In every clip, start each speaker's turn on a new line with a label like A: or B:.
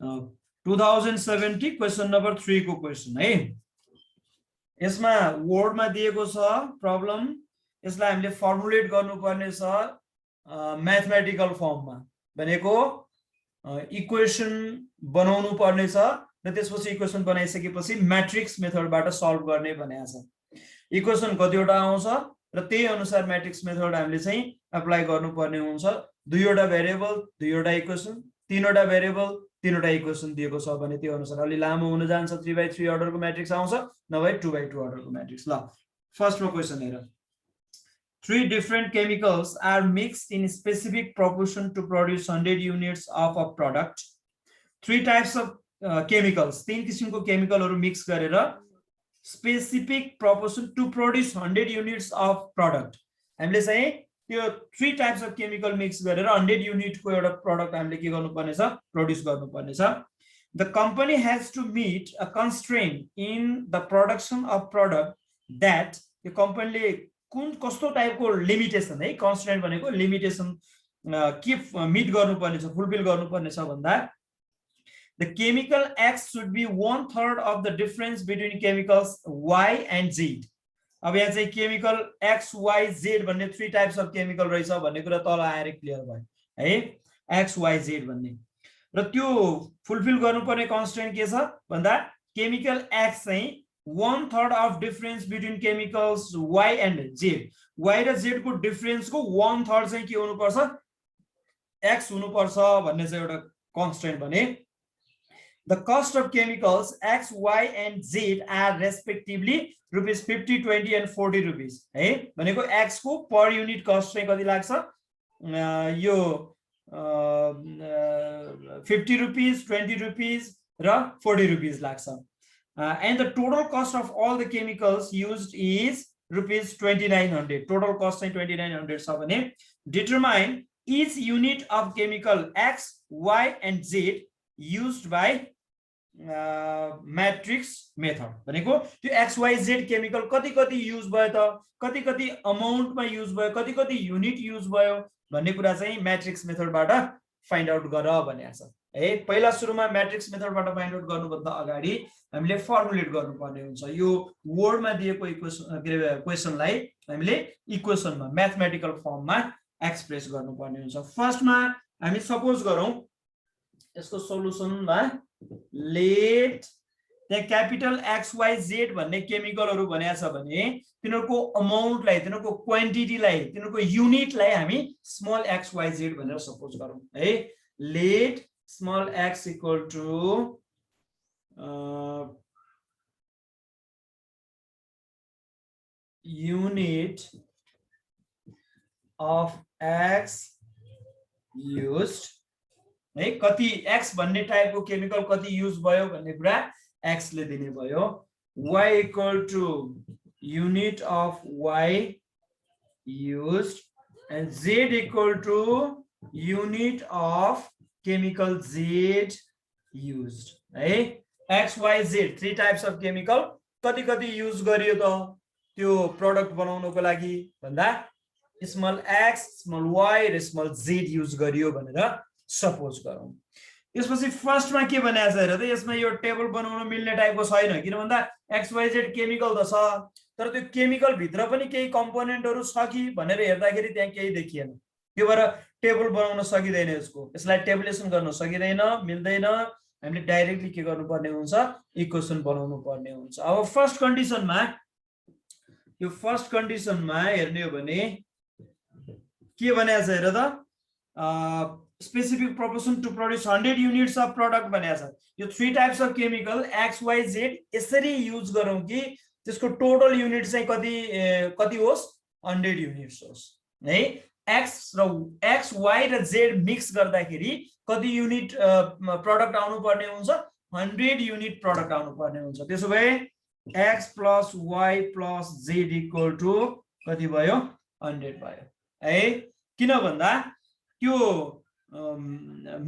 A: 2070 question number 3 को question है। यसमा वर्डमा दिएको छ प्रब्लम, यसलाई हामीले फर्मुलेट गर्नुपर्ने छ म्याथमेटिकल फर्ममा, भनेको इक्वेसन बनाउनु पर्ने छ र त्यसपछि इक्वेसन बनाइसकेपछि म्याट्रिक्स मेथडबाट सल्भ गर्ने भनेको छ। इक्वेसन कतिवटा आउँछ र त्यही अनुसार म्याट्रिक्स मेथड हामीले चाहिँ एप्लाई गर्नुपर्ने हुन्छ। दुईवटा भेरिएबल दुईवटा इक्वेसन, तीनवटा भेरिएबल तीनवटा इक्वेसन दिएको छ भने त्यो अनुसार अलि लामो हुन जान्छ, 3/3 अर्डरको म्याट्रिक्स आउँछ, नभए 2/2 अर्डरको म्याट्रिक्स। ल फर्स्टमा क्वेसन हेर, 3 different chemicals are mixed in specific proportion to produce 100 units of a product. 3 types of chemicals, 3 किसिमको केमिकलहरु मिक्स गरेर specific proportion to produce 100 units of product. हामीले चाहिँ त्यो 3 types of chemical mix गरेर 100 unit को एउटा product हामीले के गर्नुपर्ने छ, produce गर्नुपर्ने छ। The company has to meet a constraint in the production of product that the company कुन कस्तो टाइपको लिमिटेसन है, कन्स्ट्रेन्ट भनेको लिमिटेसन के मिट गर्नुपर्ने छ, फुलफिल गर्नुपर्ने छ भन्दा the chemical X should be 1/3 of the difference between chemicals Y and Z. अब यहाँ चाहिँ केमिकल X Y Z भन्ने 3 टाइप्स अफ केमिकल रहेछ भन्ने कुरा तल आएर क्लियर भयो है, X Y Z भन्ने। र त्यो फुलफिल गर्नुपर्ने कन्स्ट्रेन्ट के छ भन्दा केमिकल X चाहिँ 1/3 of difference between chemicals Y and Z, Y र Z को डिफरेन्स को 1/3 चाहिँ के हुनु पर्छ, X हुनु पर्छ भन्ने चाहिँ एउटा कन्स्ट्रेन्ट भने। The cost of chemicals X, Y and Z are respectively rupees 50, 20 and 40 rupees है, भनेको X को पर युनिट कस्ट चाहिँ कति लाग्छ, यो 50 rupees, 20 rupees र 40 rupees लाग्छ। And the total cost of all the chemicals used is rupees 2900. Total cost is 2900 छ भने determine each unit of chemical X, Y and Z used by matrix method। भनेको त्यो X, Y, Z केमिकल कति use भयो त, कति अमाउन्टमा use भयो, कति युनिट युज भयो भन्ने कुरा चाहिँ म्याट्रिक्स मेथडबाट फाइन्ड आउट गर भनेको छ है। पहिला सुरुमा म्याट्रिक्स मेथडबाट फाइन्ड आउट गर्नुभन्दा अगाडि हामीले फर्मुलेट गर्नुपर्ने हुन्छ। यो वर्डमा दिएको क्वेसनलाई हामीले इक्वेसनमा म्याथमेटिकल फर्ममा एक्सप्रेस गर्नुपर्ने हुन्छ। फर्स्टमा हामी सपोज गरौँ यसको सोलुसनमा लेट त्यहाँ क्यापिटल XYZ भन्ने केमिकलहरु भनेको छ भने तिनीहरुको अमाउन्टलाई, तिनीहरुको क्वान्टिटीलाई, तिनीहरुको युनिटलाई हामी स्मल XYZ भनेर सपोज गरौँ है। Let small x equal to unit of x used है, कति x भन्ने टाइपको केमिकल कति युज भयो भन्ने कुरा x ले दिने भयो। y equal to unit of y used and z equal to unit of chemical Z used है। X, Y, Z 3 types of chemical कति युज गरियो त त्यो प्रोडक्ट बनाउनको लागि भन्दा स्मल x, स्मल y र स्मल z युज गरियो भनेर सपोज गरौँ। त्यसपछि फर्स्टमा के भनेको छ हेर त, यसमा यो टेबल बनाउन मिल्ने टाइपको छैन, किन भन्दा XYZ केमिकल त छ तर त्यो केमिकल भित्र पनि केही कम्पोनेन्टहरु छ कि भनेर हेर्दाखेरि त्यहाँ केही देखिएन, त्यो भएर टेबल बनाउन सकिदैन, यसलाई टेबुलेसन गर्न सकिदैन, मिल्दैन। हामीले डाइरेक्टली के गर्नुपर्ने हुन्छ, इक्वेसन बनाउनु पर्ने हुन्छ। अब फर्स्ट कन्डिसनमा, यो फर्स्ट कन्डिसनमा हेर्ने हो भने के भनेको छ हेर त, specific proportion to produce 100 units of product भनेको छ। यो 3 टाइप्स अफ केमिकल XYZ यसरी युज गरौँ कि त्यसको टोटल युनिट चाहिँ कति होस्, 100 युनिट्स होस् है। X, Y र Z मिक्स गर्दाखेरि कति युनिट प्रोडक्ट आउनु पर्ने हुन्छ, 100 युनिट प्रोडक्ट आउनु पर्ने हुन्छ। त्यसो भए X plus Y plus Z equal to कति भयो, 100 भयो है। किन भन्दा त्यो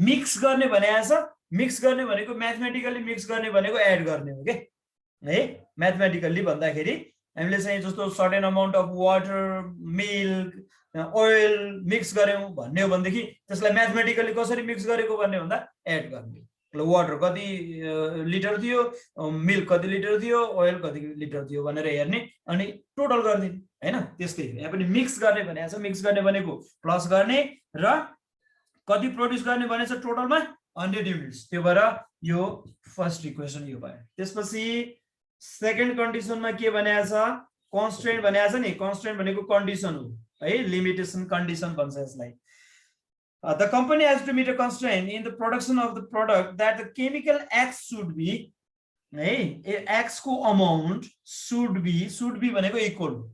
A: मिक्स गर्ने भनेको छ, मिक्स गर्ने भनेको म्याथमेटिकली मिक्स गर्ने भनेको एड गर्ने हो के है। म्याथमेटिकली भन्दाखेरि हामीले चाहिँ जस्तो certain amount of water, milk, oil mix गर्यौं भन्ने हो भनेदेखि त्यसलाई म्याथमेटिकली कसरी मिक्स गरेको भन्ने भन्दा एड गर्ने वाटर कति लिटर थियो, मिल्क कति लिटर थियो, ओइल कति लिटर थियो भनेर हेर्ने अनि टोटल गरिदिने हैन। त्यस्तै यहाँ पनि मिक्स गर्ने भनेको छ। मिक्स गर्ने भनेको प्लस गर्ने र कति प्रोड्युस गर्ने भनेछ टोटलमा 100 युनिट्स। त्यो भएर यो फर्स्ट इक्वेसन यो भयो। त्यसपछि सेकेन्ड कन्डिसनमा के भनेको छ, कन्स्ट्रेन्ट भनेको छ नि। कन्स्ट्रेन्ट भनेको कन्डिसन हो है, लिमिटेसन कन्डिसन भन्छ यसलाई। The company has to meet a constraint in the production of the product that the chemical X should be, X को amount should be भनेको equal,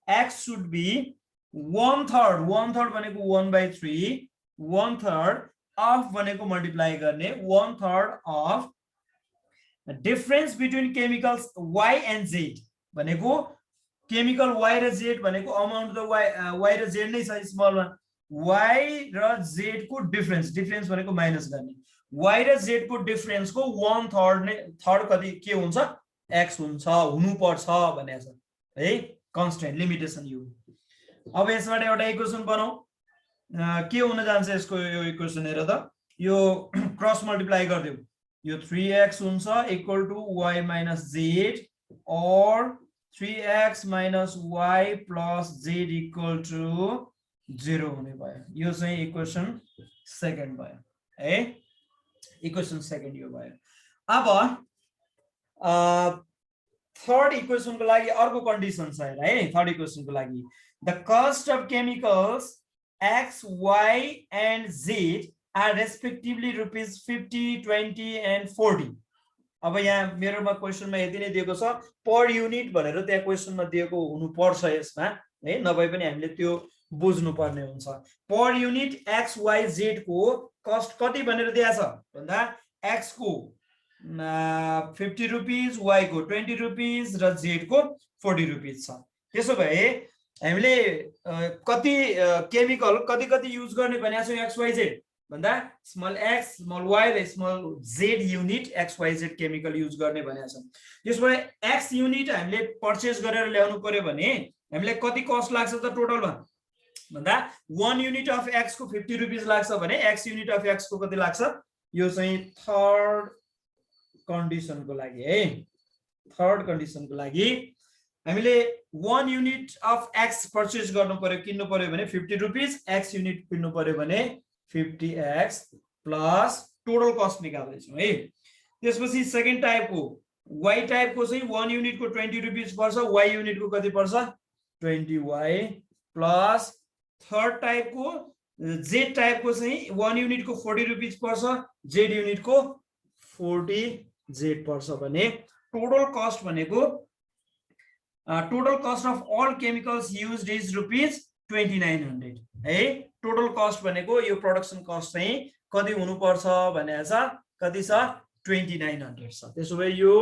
A: X should be 1/3 भनेको 1/3, 1/3 of भनेको multiply गर्ने 1/3 of difference between chemicals Y and Z भनेको chemical Y र Z भनेको amount त Y र Z नै छ स्मल मा। Y र Z को डिफरेन्स भनेको माइनस गर्ने, Y र Z को डिफरेन्स को 1/3 नै, थर्ड कति के हुन्छ X हुन्छ, हुनु पर्छ भनेको छ है। कन्स्ट्रेन्ट लिमिटेसन यो। अब यसबाट एउटा इक्वेसन बनाऊ। के हुन जान्छ यसको यो इक्वेसन हेर त, यो क्रस मल्टिप्लाई गरिदेऊ। यो 3x हुन्छ equal to y minus z or 3x minus y plus z equal to 0 हुने भयो। यो चाहिँ इक्वेसन सेकेन्ड भयो है। इक्वेसन सेकेन्ड यो भयो। अब थर्ड इक्वेसन को लागि अर्को कन्डिसन छ हेर है। थर्ड इक्वेसन को लागि the cost of chemicals x, y and z are respectively rupees 50, 20 and 40। अब यहाँ मेरोमा क्वेसनमा यति नै दिएको छ, पर युनिट भनेर त्यहाँ क्वेसनमा दिएको हुनु पर्छ यसमा है, नभए पनि हामीले त्यो बुझ्नु पर्ने हुन्छ। Per unit x, y, z को कस्ट कति भनेर दिएको छ भन्दा x को 50 रुपीज, y को 20 रुपीज र z को 40 रुपीज छ। त्यसो भए हामीले कति केमिकल कति युज गर्ने भनेको छौं x, y, z भन्दा स्मल x, स्मल y र small z unit x, y, z chemical use गर्ने भनेको छ। त्यसबाट x युनिट हामीले पर्चेस गरेर ल्याउनु पर्यो भने हामीलाई कति कस्ट लाग्छ त टोटलमा भन्दा 1 युनिट अफ x को 50 रुपीज लाग्छ भने x युनिट अफ x को कति लाग्छ, यो चाहिँ थर्ड कन्डिसन को लागि है। थर्ड कन्डिसन को लागि हामीले 1 युनिट अफ x पर्चेस गर्नु पर्यो, किन्नु पर्यो भने 50 रुपीज, x युनिट किन्नु पर्यो भने 50x प्लस टोटल कस्ट निकाल्दै छौं है। त्यसपछि सेकेन्ड टाइप को y टाइप को चाहिँ 1 युनिट को 20 रुपीज पर्छ, y युनिट को कति पर्छ 20y प्लस थर्ड टाइप को z टाइप को चाहिँ 1 युनिट को 40 रुपीज पर्छ, z युनिट को 40z पर्छ भने टोटल कस्ट भनेको total cost of all chemicals used is rupees 2900 है। टोटल कस्ट भनेको यो प्रोडक्सन कस्ट चाहिँ कति हुनु पर्छ भनेको छ, कति छ 2900 छ। त्यसो भए यो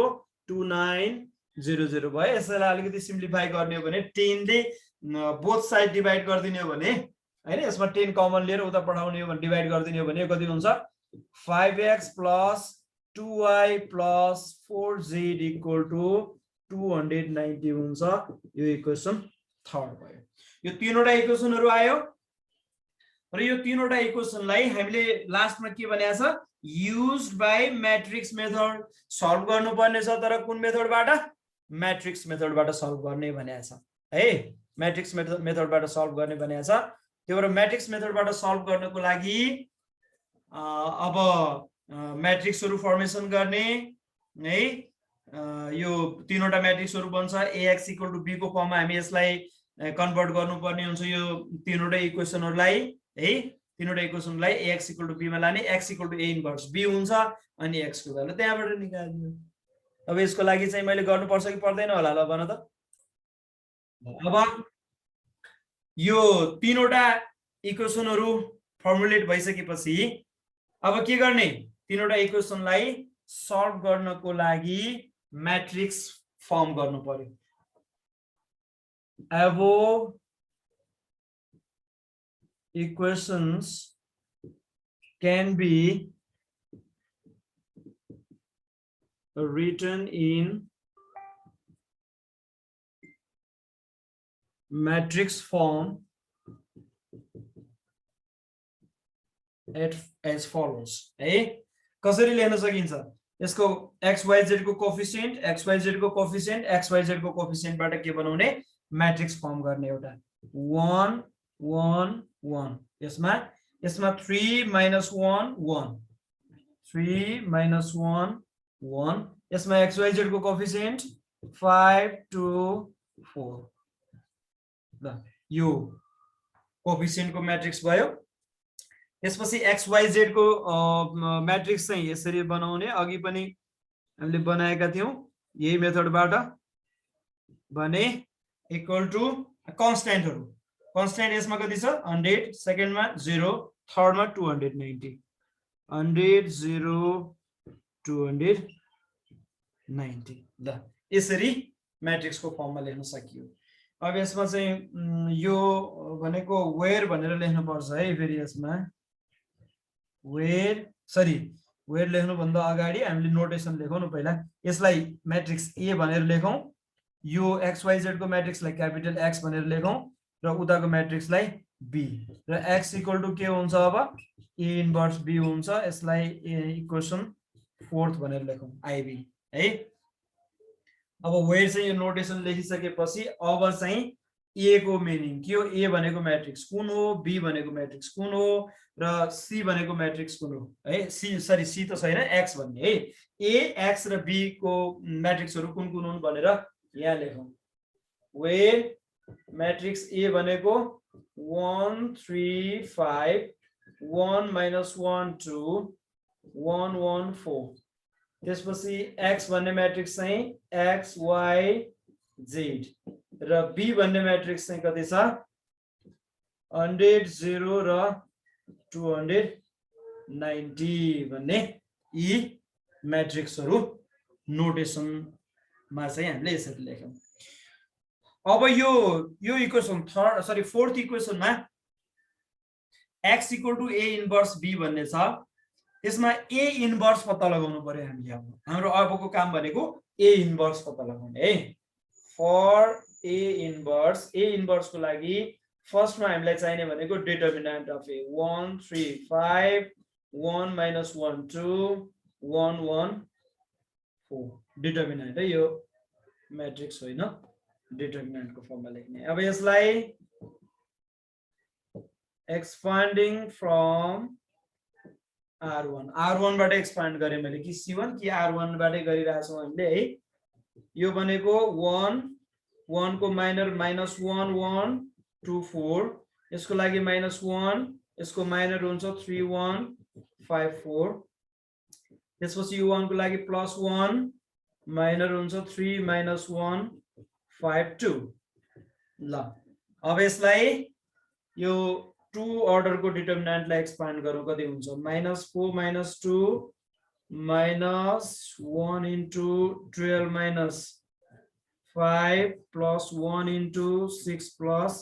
A: 2900 भयो। यसलाई अलिकति सिम्प्लिफाई गर्ने हो भने 10 ले बोथ साइड डिवाइड गर्दिने हो भने हैन, यसमा 10 कमन लिएर उता पठाउने हो भने डिवाइड गर्दिने हो भने कति हुन्छ 5x plus 2y plus 4z equal to 290 हुन्छ। यो इक्वेसन थर्ड भयो। यो तीनवटा इक्वेसनहरु आयो र यो तीनवटा इक्वेसनलाई हामीले लास्टमा के भनेको छ, used by matrix method solve गर्नुपर्ने छ। तर कुन मेथडबाट, मैट्रिक्स मेथडबाट सल्भ गर्ने भनेको छ है। मैट्रिक्स मेथडबाट सल्भ गर्ने भनेको छ। त्यो भएर मैट्रिक्स मेथडबाट सल्भ गर्नको लागि अब मैट्रिक्सहरु फर्मेसन गर्ने है। यो तीनवटा मैट्रिक्सहरु बन्छ। ax इक्वल टु b को फर्ममा हामी यसलाई कन्भर्ट गर्नुपर्ने हुन्छ यो तीनवटा इक्वेसनहरुलाई है। तीनवटा इक्वेसनलाई ax इक्वल टु b मा लाने, x equal to a inverse b हुन्छ अनि x को भ्यालु त्यहाँबाट निकाल्दिनु। अब यसको लागि चाहिँ मैले गर्नुपर्छ कि पर्दैन होला, ल भन त। अब यो तीनवटा इक्वेसनहरु फर्मुलेट भइसकेपछि अब के गर्ने, तीनवटा इक्वेसनलाई सल्भ गर्नको लागि मैट्रिक्स फर्म गर्नु पर्यो। Above equations can be written in matrix form as follows है। कसरी लेख्न सकिन्छ यसको xyz को कोफिसिएन्ट xyz को कोफिसिएन्ट xyz को कोफिसिएन्टबाट के बनाउने म्याट्रिक्स फर्म गर्ने एउटा 1 1 1 यसमा 3 - 1 1 3 - 1 1 यसमा xyz को कोफिसिएन्ट 5 2 4 ल यो कोफिसिएन्ट को म्याट्रिक्स भयो त्यसपछि xyz को म्याट्रिक्स चाहिँ यसरी बनाउने अघि पनि हामीले बनाएका थियौं यही मेथडबाट भने इक्वल टु कन्स्ट्यान्ट यसमा कति छ 100 सेकेन्डमा 0 थर्डमा 290 100 0 290 ल यसरी म्याट्रिक्स को फर्ममा लेख्न सकियो अब यसमा चाहिँ यो भनेको वेयर भनेर लेख्नु पर्छ है फेरि यसमा वेयर लेख्नु भन्दा अगाडि हामीले नोटेसन लेखौं न पहिला यसलाई म्याट्रिक्स ए भनेर लेखौं यो xyz को म्याट्रिक्सलाई क्यापिटल X भनेर लेखौं र उताको म्याट्रिक्सलाई b र x इक्वल टु के हुन्छ अब a इन्भर्स b हुन्छ यसलाई इक्वेसन 4th भनेर लेखौं ib है अब वेयर चाहिँ यो नोटेसन लेखिसकेपछि अब चाहिँ ए को मिनिङ के हो ए भनेको म्याट्रिक्स कुन हो बी भनेको म्याट्रिक्स कुन हो र सी भनेको म्याट्रिक्स कुन हो है सी त छैन एक्स भन्ने है ए एक्स र बी को म्याट्रिक्सहरु कुन कुन हुन् भनेर यहाँ लेखौं वेयर म्याट्रिक्स ए भनेको 1 3 5 1 - 1 2 1 1 4 त्यसपछि x भन्ने म्याट्रिक्स चाहिँ x y z र b भन्ने म्याट्रिक्स चाहिँ कति छ 100 0 र 290 भन्ने यी म्याट्रिक्सहरु नोटेसनमा चाहिँ हामीले यसरी लेख्यौं अब यो इक्वेसन फोर्थ इक्वेसनमा x equal to a inverse b भन्ने छ यसमा a इन्भर्स पत्ता लगाउनु पर्यो हामीले हाम्रो अबको काम भनेको a इन्भर्स पत्ता लगाउने है फर a इन्भर्स को लागि फर्स्टमा हामीलाई चाहिने भनेको डिटर्मिनेन्ट अफ a 1 3 5 1 - 1 2 1 1 4 डिटर्मिनेन्ट है यो म्याट्रिक्स होइन डिटर्मिनेन्ट को फर्ममा लेख्ने अब यसलाई एक्सपान्डिङ फ्रम R1 बाट एक्सपान्ड गरे मैले कि C1 कि R1 बाटै गरिरहेछौं हामीले है यो भनेको 1 को माइनर -1 1 2 4 यसको लागि -1 यसको माइनर हुन्छ 3 1 5 4 त्यसपछि यो 1 को लागि +1 माइनर हुन्छ 3 -1 5 2 ल अब यसलाई यो 2 अर्डर को डिटर्मिनेन्ट लाई एक्सपान्ड गरौँ कति हुन्छ -4 - 2 -1 into 12 minus 5 plus 1 into 6 plus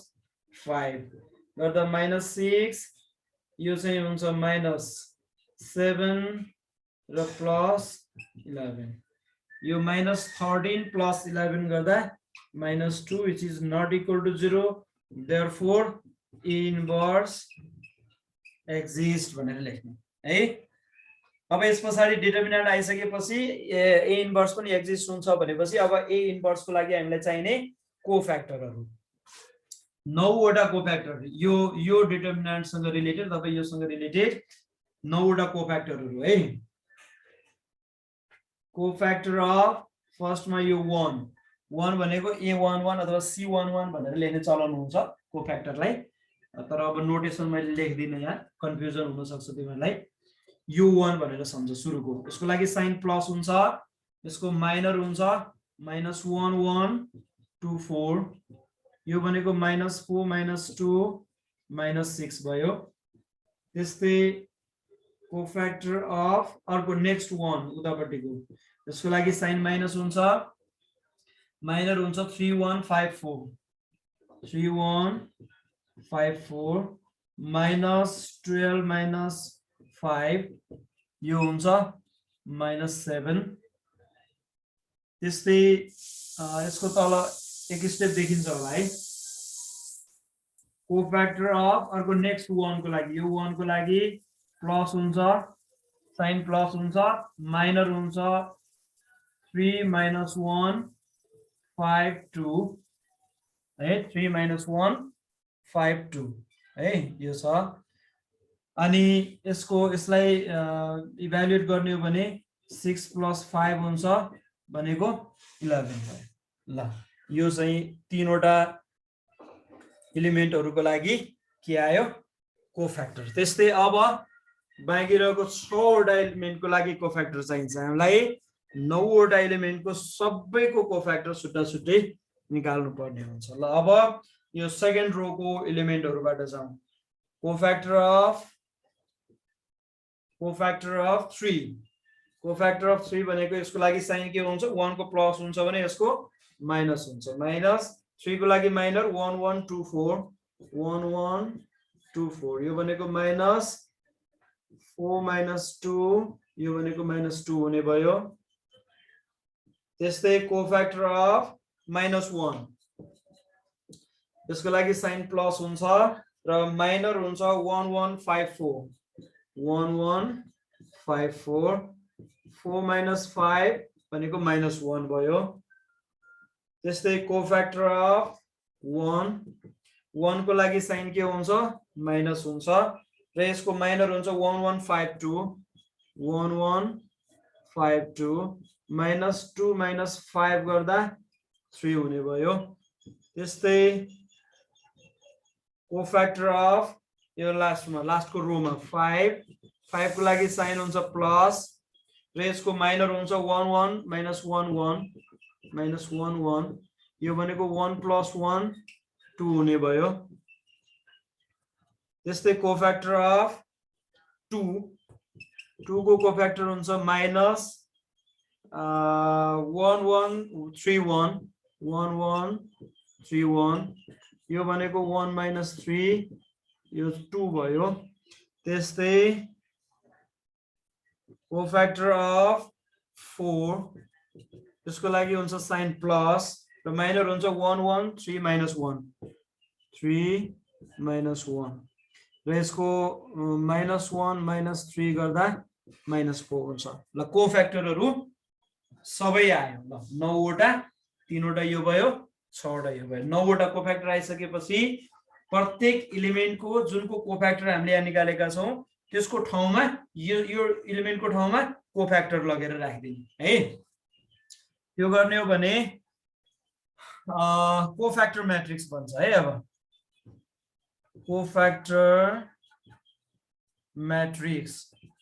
A: 5 गर्दा -6 यो चाहिँ हुन्छ -7 र +11 यो -13 plus 11 गर्दा -2 which is not equal to 0 therefore A inverse exists भनेर लेख्ने है अब यस पछाडी डिटर्मिनेन्ट आइसकेपछि A इन्भर्स पनि एक्जिस्ट हुन्छ भनेपछि अब A इन्भर्स को लागि हामीलाई चाहिने कोफ्याक्टरहरु 9 वटा कोफ्याक्टर यो डिटर्मिनेन्ट सँग रिलेटेड तपाईं योसँग रिलेटेड 9 वटा कोफ्याक्टरहरु है कोफ्याक्टर अफ फर्स्टमा यो 1 भनेको A11 अथवा C11 भनेर लेख्ने चलन हुन्छ कोफ्याक्टरलाई तर अब नोटेसन मैले लेख्दिन यहाँ कन्फ्युजन हुन सक्छ तिमीहरुलाई यो 1 भनेर सम्झ सुरुको यसको लागि साइन प्लस हुन्छ यसको माइनर हुन्छ -1 1 2 4 यो भनेको -4 -2 -6 भयो त्यस्तै कोफ्याक्टर अफ अर्को नेक्स्ट 1 उतापट्टिको यसको लागि साइन माइनस हुन्छ माइनर हुन्छ 3 1 5 4 3 1 5 4 -12 minus 5 यो हुन्छ -7 त्यस्तै यसको तल एक स्टेप देखिन्छ होला है कोफ्याक्टर अफ अर्को नेक्स्ट 1 को लागि यो 1 को लागि प्लस हुन्छ साइन प्लस हुन्छ माइनर हुन्छ 3 - 1 5 2 है 3 - 1 5 2 है यो छ अनि यसलाई इभ्यालुएट गर्ने हो भने 6 + 5 हुन्छ भनेको 11 भयो ल यो चाहिँ तीनवटा एलिमेन्टहरुको लागि के आयो कोफ्याक्टर त्यस्तै अब बाँकी रहेको 6 वटा एलिमेन्टको लागि कोफ्याक्टर चाहिन्छ हामीलाई 9 वटा एलिमेन्टको सबैको कोफ्याक्टर छुट्टा छुट्टै निकाल्नु पर्ने हुन्छ ल अब यो सेकेन्ड रोको एलिमेन्टहरुबाट जाउँ कोफ्याक्टर अफ 3 कोफ्याक्टर अफ 3 भनेको यसको लागि साइन के हुन्छ 1 को प्लस हुन्छ भने यसको माइनस हुन्छ माइनस 3 को लागि माइनर 1 1 2 4 1 1 2 4 यो भनेको माइनस 4 - 2 यो भनेको -2 हुने भयो त्यस्तै कोफ्याक्टर अफ -1 यसको लागि साइन प्लस हुन्छ र माइनर हुन्छ 1 1 5 4 1 1 5 4 4 - 5 भनेको -1 भयो त्यस्तै कोफ्याक्टर अफ 1 को लागि साइन के हुन्छ माइनस हुन्छ र यसको माइनर हुन्छ 1 1 5 2 1 1 5 2 -2 - 5 गर्दा 3 हुने भयो त्यस्तै कोफ्याक्टर अफ यो लास्टको रोमा 5 को लागि साइन हुन्छ प्लस र यसको माइनर हुन्छ 1 1 - 1 1 -1 1 यो भनेको 1 + 1 2 हुने भयो त्यस्तै कोफ्याक्टर अफ 2 को कोफ्याक्टर हुन्छ माइनस 1 1 3 1 1 1 3 1 यो भनेको 1 - 3 यो 2 भयो त्यस्तै कोफ्याक्टर अफ 4 यसको लागि हुन्छ साइन प्लस र माइनर हुन्छ 1 1 3 - 1 3 - 1 र यसको -1 - 3 गर्दा -4 हुन्छ ल कोफ्याक्टरहरु सबै आयो ल 9 वटा 3 वटा यो भयो 6 वटा यो भयो 9 वटा कोफ्याक्टर आइसकेपछि प्रत्येक एलिमेन्टको जुनको कोफ्याक्टर हामीले यहाँ निकालेका छौं त्यसको ठाउँमा यो एलिमेन्टको ठाउँमा कोफ्याक्टर लगेर राखिदिने है यो गर्ने हो भने कोफ्याक्टर म्याट्रिक्स भन्छ है अब कोफ्याक्टर म्याट्रिक्स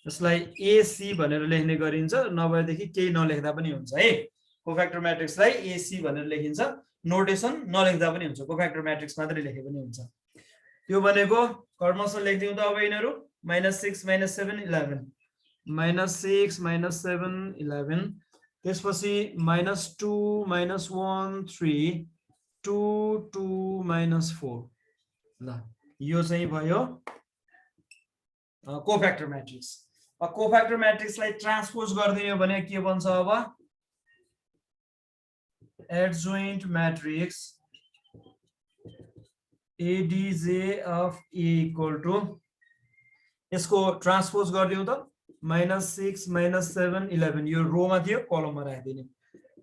A: यसलाई AC भनेर लेख्ने गरिन्छ नभएदेखि केही नलेख्दा पनि हुन्छ है कोफ्याक्टर म्याट्रिक्सलाई AC भनेर लेखिन्छ नोटेसन नलेख्दा पनि हुन्छ कोफ्याक्टर म्याट्रिक्स मात्रै लेखे पनि हुन्छ त्यो भनेको कर्मशः लेख्दियौ त अब यिनीहरु -6 - 7 11 -6 - 7 11 त्यसपछि -2 - 1 3 2 2 - 4 ल यो चाहिँ भयो कोफ्याक्टर म्याट्रिक्स कोफ्याक्टर म्याट्रिक्सलाई ट्रान्सपोज गरिदिने हो भने के बन्छ अब adjoint matrix ADJ of A equal to यसको ट्रान्सपोज गरिदिउँ त -6 - 7 11 यो रोमा थियो कलममा राखिदिने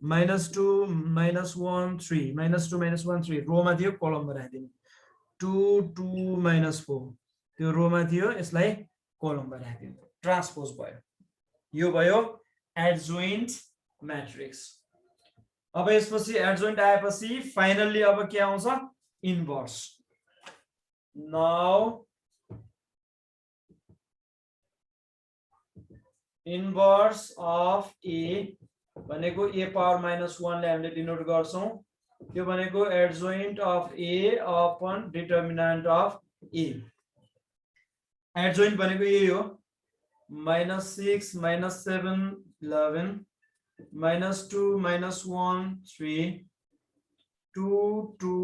A: -2 - 1 3 -2 - 1 3 रोमा थियो कलममा राखिदिने 2 2 - 4 त्यो रोमा थियो यसलाई कलममा राखिदिने ट्रान्सपोज भयो यो भयो एडजोइन्ट म्याट्रिक्स अब यसपछि एडजोइन्ट आएपछि फाइनली अब के आउँछ inverse now inverse of A भनेको A पावर -1 ले हामीले डिनोट गर्छौं त्यो भनेको adjoint of A upon determinant of A adjoint भनेको यही हो -6 - 7 11 -2 - 1 3 2 2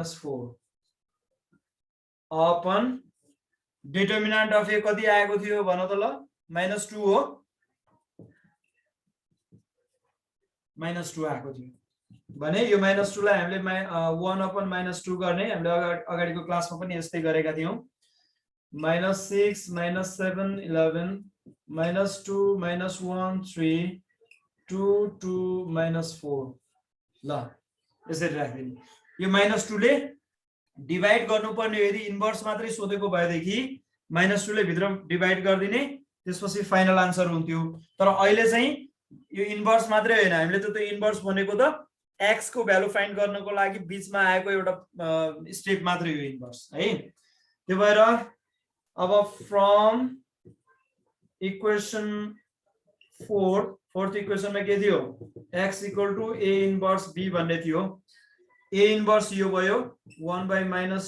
A: - 4 अपन डिटर्मिनेन्ट अफ A कति आएको थियो भन त ल -2 हो -2 आएको थियो भने यो -2 लाई हामीले 1/-2 गर्ने हामीले अगाडिको क्लासमा पनि यस्तै गरेका थियौं -6 - 7 11 -2 -1 3 2 2 -4 ल यसरी राख्दिनु यो -2 ले डिभाइड गर्नुपर्ने यदि इन्भर्स मात्रै सोधेको भएदेखि -2 ले भित्र डिभाइड गरिदिने त्यसपछि फाइनल आन्सर हुन्थ्यो तर अहिले चाहिँ यो इन्भर्स मात्रै हैन हामीले त त्यो इन्भर्स भनेको त x को भ्यालु फाइन्ड गर्नको लागि बीचमा आएको एउटा स्टेप मात्रै हो इन्भर्स है त्यो भएर अब फ्रम इक्वेसन 4th इक्वेसनमा के थियो x = a इन्भर्स b भन्ने थियो a इन्भर्स यो भयो 1 /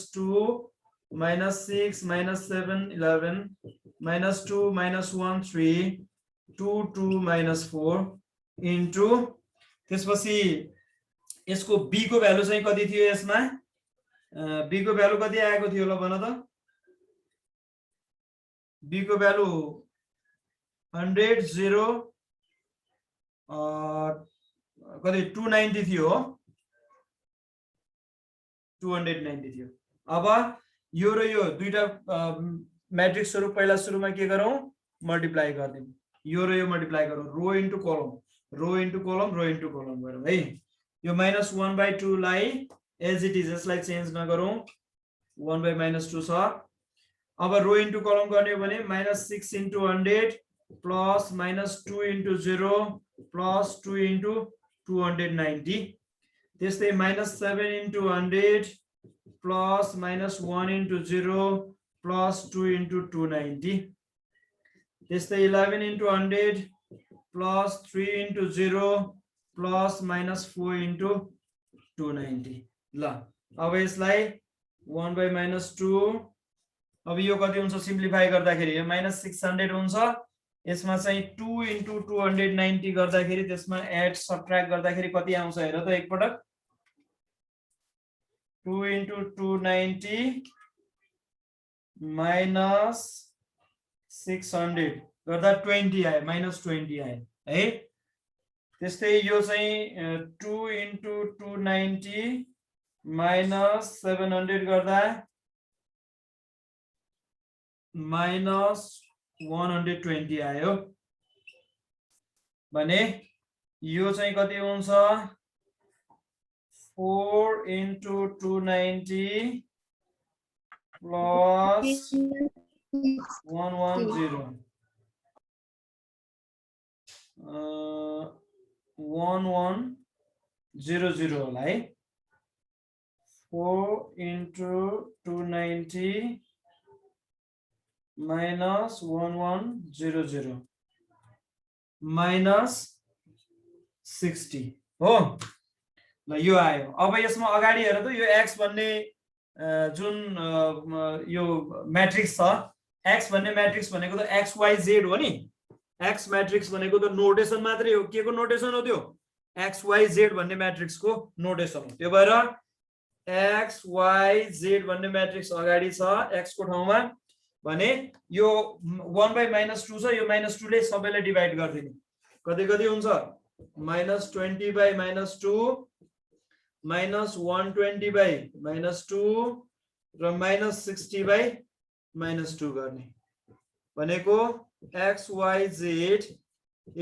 A: -2 -6 -7 11 -2 -1 3 2 2 -4 इन्टु त्यसपछि यसको b को भ्यालु चाहिँ कति थियो यसमा b को भ्यालु कति आएको थियो ल भन त b को भ्यालु 100 0 कति 290 थियो 290 थियो अब यो र यो दुईटा म्याट्रिक्सहरु पहिला सुरुमा के गरौँ मल्टिप्लाई गर्दियौ यो र यो मल्टिप्लाई गरौँ रो इन्टु कलम रो इन्टु कलम रो इन्टु कलम गरौँ है यो -1/2 लाई एज इट इज यसलाई चेन्ज नगरौँ 1/-2 छ अब रो इन्टु कलम गर्ने हो भने -6 * 100 प्लस -2 * 0 प्लस 2 * 290 त्यस्तै -7 * 100 प्लस -1 * 0 प्लस 2 * 290 त्यस्तै 11 * 100 प्लस 3 * 0 प्लस -4 * 290 ल अब यसलाई 1/-2 अब यो कति हुन्छ सिम्प्लिफाई गर्दाखेरि यो -600 हुन्छ यसमा चाहिँ 2 * 290 गर्दाखेरि त्यसमा एड सबट्र्याक्ट गर्दाखेरि कति आउँछ हेर त एकपटक 2 * 290 minus 600 गर्दा 20 आयो -20 आयो है त्यस्तै यो चाहिँ 2 * 290 minus 700 गर्दा -120 आयो भने यो चाहिँ कति हुन्छ 4 * 290 plus 110 1100 होला है 4 * 290 minus 1100 minus 60 हो ल यो आयो अब यसमा अगाडि हेर त यो x भन्ने जुन यो म्याट्रिक्स छ x भन्ने म्याट्रिक्स भनेको त xyz हो नि x म्याट्रिक्स भनेको त नोटेसन मात्रै हो के को नोटेसन हो त्यो xyz भन्ने म्याट्रिक्स को नोटेसन हो त्यो भएर xyz भन्ने म्याट्रिक्स अगाडि छ x को ठाउँमा भने यो 1/-2 छ यो -2 ले सबैलाई डिभाइड गर्दिने कति कति हुन्छ -20/-2 -120/-2 र -60/-2 गर्ने भनेको xyz =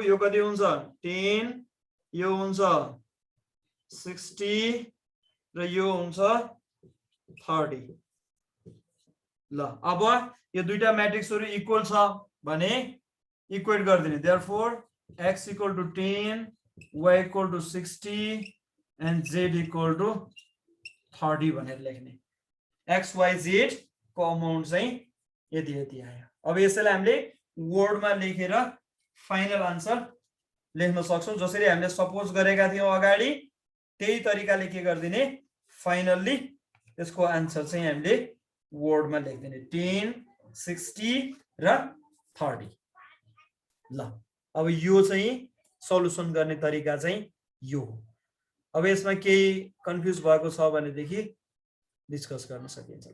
A: यो कति हुन्छ 10 यो हुन्छ 60 र यो हुन्छ 30 ल अब यो दुईटा म्याट्रिक्सहरु इक्वल छ भने equate गर्दिने therefore x = 10 y = 60 and z = 30 भनेर लेख्ने xyz को अमाउन्ट चाहिँ यति यति आयो अब यसैलाई हामीले वर्डमा लेखेर फाइनल आन्सर लेख्न सक्छौं जसरी हामीले सपोज गरेका थियौ अगाडि त्यही तरिकाले के गर्दिने फाइनल्ली त्यसको आन्सर चाहिँ हामीले वर्डमा लेख्दिने 10 60 र 30 ल अब यो चाहिँ सल्युसन गर्ने तरिका चाहिँ यो हो अब यसमा केही कन्फ्युज भएको छ भनेदेखि डिस्कस गर्न सकिन्छ